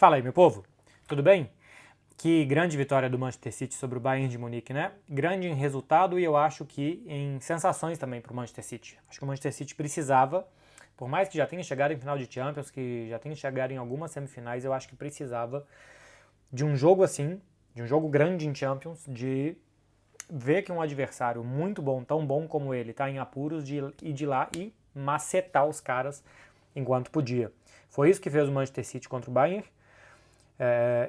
Fala aí, meu povo, tudo bem? Que grande vitória do Manchester City sobre o Bayern de Munique, né? Grande em resultado e eu acho que em sensações também para o Manchester City. Acho que o Manchester City precisava, por mais que já tenha chegado em final de Champions, que já tenha chegado em algumas semifinais, eu acho que precisava de um jogo assim, de um jogo grande em Champions, de ver que um adversário muito bom, tão bom como ele, está em apuros de ir de lá e macetar os caras enquanto podia. Foi isso que fez o Manchester City contra o Bayern.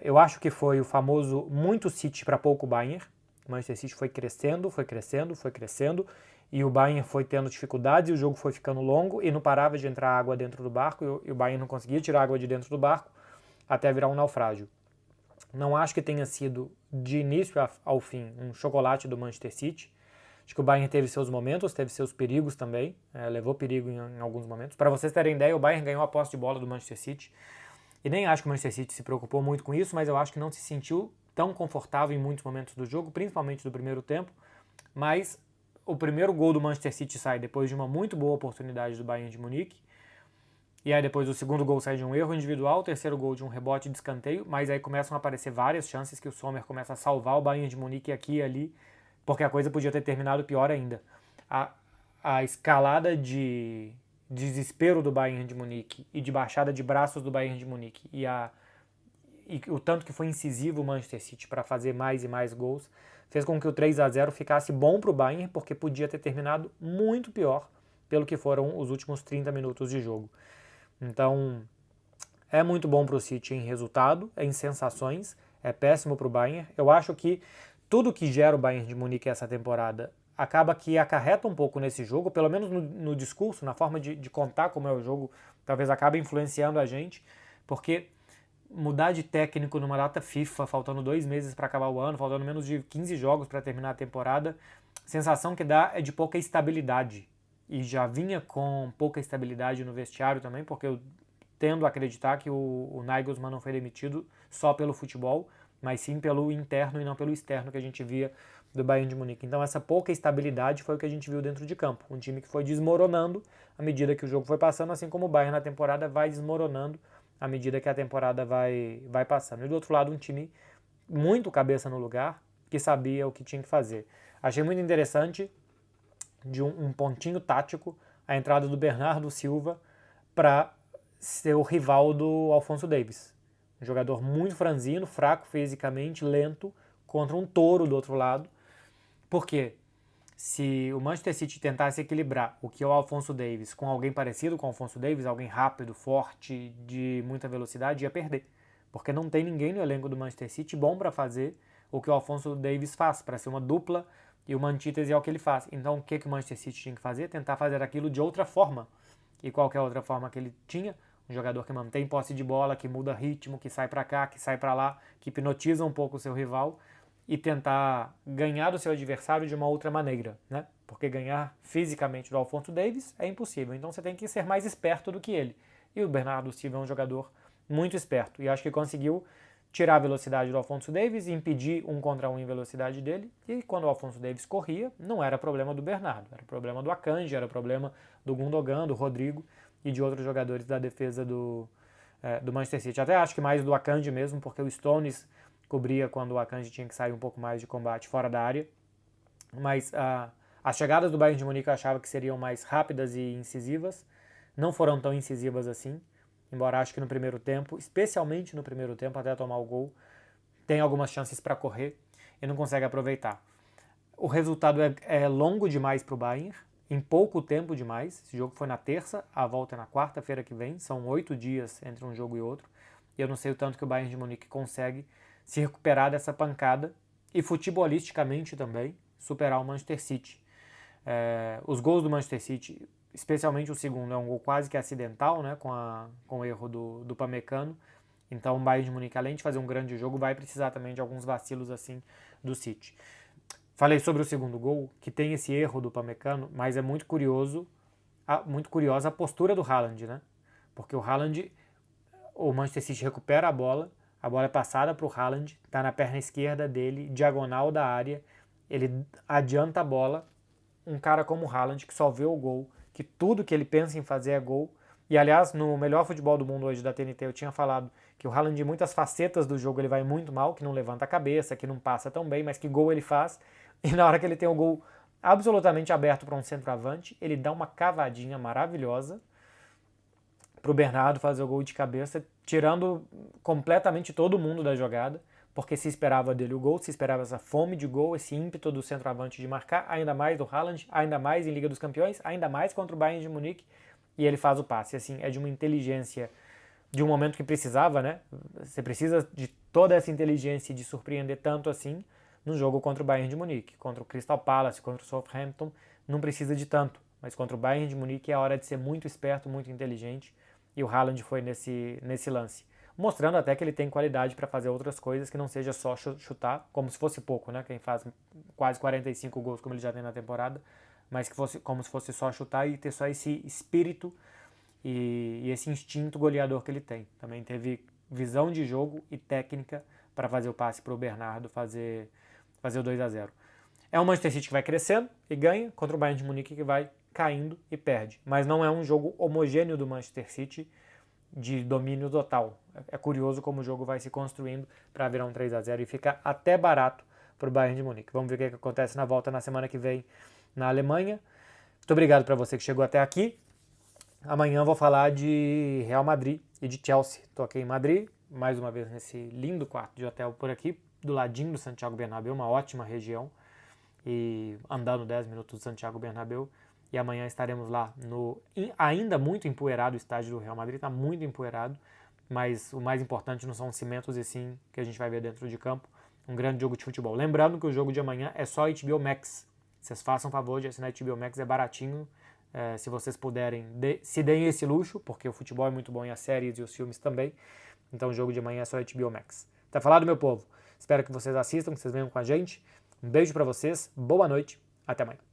Eu acho que foi o famoso muito City para pouco Bayern. O Manchester City foi crescendo, foi crescendo, foi crescendo, e o Bayern foi tendo dificuldades e o jogo foi ficando longo e não parava de entrar água dentro do barco e o Bayern não conseguia tirar água de dentro do barco até virar um naufrágio. Não acho que tenha sido de início ao fim um chocolate do Manchester City. Acho que o Bayern teve seus momentos, teve seus perigos também, levou perigo em alguns momentos. Para vocês terem ideia, o Bayern ganhou a posse de bola do Manchester City. E nem acho que o Manchester City se preocupou muito com isso, mas eu acho que não se sentiu tão confortável em muitos momentos do jogo, principalmente do primeiro tempo. Mas o primeiro gol do Manchester City sai depois de uma muito boa oportunidade do Bayern de Munique. E aí depois o segundo gol sai de um erro individual, o terceiro gol de um rebote de escanteio, mas aí começam a aparecer várias chances que o Sommer começa a salvar o Bayern de Munique aqui e ali, porque a coisa podia ter terminado pior ainda. A escalada de desespero do Bayern de Munique e de baixada de braços do Bayern de Munique e o tanto que foi incisivo o Manchester City para fazer mais e mais gols, fez com que o 3-0 ficasse bom para o Bayern, porque podia ter terminado muito pior pelo que foram os últimos 30 minutos de jogo. Então, é muito bom para o City em resultado, em sensações, é péssimo para o Bayern. Eu acho que tudo que gera o Bayern de Munique essa temporada acaba que acarreta um pouco nesse jogo, pelo menos no discurso, na forma de contar como é o jogo, talvez acabe influenciando a gente, porque mudar de técnico numa data FIFA, faltando 2 meses para acabar o ano, faltando menos de 15 jogos para terminar a temporada, a sensação que dá é de pouca estabilidade. E já vinha com pouca estabilidade no vestiário também, porque eu tendo a acreditar que o Nagelsmann não foi demitido só pelo futebol, mas sim pelo interno e não pelo externo que a gente via do Bayern de Munique. Então essa pouca estabilidade foi o que a gente viu dentro de campo. Um time que foi desmoronando à medida que o jogo foi passando, assim como o Bayern na temporada vai desmoronando à medida que a temporada vai passando. E do outro lado, um time muito cabeça no lugar, que sabia o que tinha que fazer. Achei muito interessante de um pontinho tático a entrada do Bernardo Silva para ser o rival do Alphonso Davies. Um jogador muito franzino, fraco fisicamente, lento, contra um touro do outro lado. Porque se o Manchester City tentasse equilibrar o que é o Alphonso Davies com alguém parecido com o Alphonso Davies, alguém rápido, forte, de muita velocidade, ia perder. Porque não tem ninguém no elenco do Manchester City bom para fazer o que o Alphonso Davies faz, para ser uma dupla e uma antítese ao que ele faz. Então o que o Manchester City tinha que fazer? Tentar fazer aquilo de outra forma. E qualquer outra forma que ele tinha, um jogador que mantém posse de bola, que muda ritmo, que sai para cá, que sai para lá, que hipnotiza um pouco o seu rival e tentar ganhar do seu adversário de uma outra maneira, né? Porque ganhar fisicamente do Alphonso Davies é impossível, então você tem que ser mais esperto do que ele. E o Bernardo Silva é um jogador muito esperto e acho que conseguiu tirar a velocidade do Alphonso Davies e impedir 1 contra 1 em velocidade dele. E quando o Alphonso Davies corria, não era problema do Bernardo, era problema do Akanji, era problema do Gundogan, do Rodrigo e de outros jogadores da defesa do Manchester City. Até acho que mais do Akanji mesmo, porque o Stones cobria quando o Akanji tinha que sair um pouco mais de combate fora da área. Mas as chegadas do Bayern de Munique eu achava que seriam mais rápidas e incisivas. Não foram tão incisivas assim. Embora acho que no primeiro tempo, especialmente no primeiro tempo, até tomar o gol, tem algumas chances para correr e não consegue aproveitar. O resultado é longo demais para o Bayern, em pouco tempo demais. Esse jogo foi na terça, a volta é na quarta-feira que vem. São 8 dias entre um jogo e outro. E eu não sei o tanto que o Bayern de Munique consegue se recuperar dessa pancada e futebolisticamente também superar o Manchester City. Os gols do Manchester City, especialmente o segundo, é um gol quase que acidental, né, com o erro do Pamecano. Então o Bayern de Munique, além de fazer um grande jogo, vai precisar também de alguns vacilos assim do City. Falei sobre o segundo gol, que tem esse erro do Pamecano, mas é muito curiosa a postura do Haaland, né? Porque o Manchester City recupera a bola é passada para o Haaland, está na perna esquerda dele, diagonal da área, ele adianta a bola, um cara como o Haaland, que só vê o gol, que tudo que ele pensa em fazer é gol, E, aliás, no melhor futebol do mundo hoje da TNT, eu tinha falado que o Haaland, em muitas facetas do jogo, ele vai muito mal, que não levanta a cabeça, que não passa tão bem, mas que gol ele faz. E na hora que ele tem o gol absolutamente aberto para um centroavante, ele dá uma cavadinha maravilhosa para o Bernardo fazer o gol de cabeça, tirando completamente todo mundo da jogada, porque se esperava dele o gol, se esperava essa fome de gol, esse ímpeto do centroavante de marcar, ainda mais do Haaland, ainda mais em Liga dos Campeões, ainda mais contra o Bayern de Munique, e ele faz o passe. Assim, é de uma inteligência, de um momento que precisava, né? Você precisa de toda essa inteligência de surpreender tanto assim num jogo contra o Bayern de Munique. Contra o Crystal Palace, contra o Southampton, não precisa de tanto. Mas contra o Bayern de Munique é a hora de ser muito esperto, muito inteligente, e o Haaland foi nesse lance. Mostrando até que ele tem qualidade para fazer outras coisas, que não seja só chutar, como se fosse pouco, né? Quem faz quase 45 gols como ele já tem na temporada, mas que fosse como se fosse só chutar e ter só esse espírito e esse instinto goleador que ele tem. Também teve visão de jogo e técnica para fazer o passe para o Bernardo fazer o 2-0. É um Manchester City que vai crescendo e ganha contra o Bayern de Munique que vai caindo e perde. Mas não é um jogo homogêneo do Manchester City de domínio total. É curioso como o jogo vai se construindo para virar um 3-0 e fica até barato para o Bayern de Munique. Vamos ver o que acontece na volta na semana que vem na Alemanha. Muito obrigado para você que chegou até aqui. Amanhã eu vou falar de Real Madrid e de Chelsea. Estou aqui em Madrid, mais uma vez nesse lindo quarto de hotel por aqui, do ladinho do Santiago Bernabéu, uma ótima região, e andando 10 minutos do Santiago Bernabéu. E amanhã estaremos lá no ainda muito empoeirado estádio do Real Madrid, está muito empoeirado, mas o mais importante não são os cimentos e sim que a gente vai ver dentro de campo, um grande jogo de futebol. Lembrando que o jogo de amanhã é só HBO Max, vocês façam favor de assinar HBO Max, é baratinho, se vocês puderem, se deem esse luxo, porque o futebol é muito bom e as séries e os filmes também, então o jogo de amanhã é só HBO Max. Tá falado, meu povo? Espero que vocês assistam, que vocês venham com a gente. Um beijo para vocês, boa noite, até amanhã.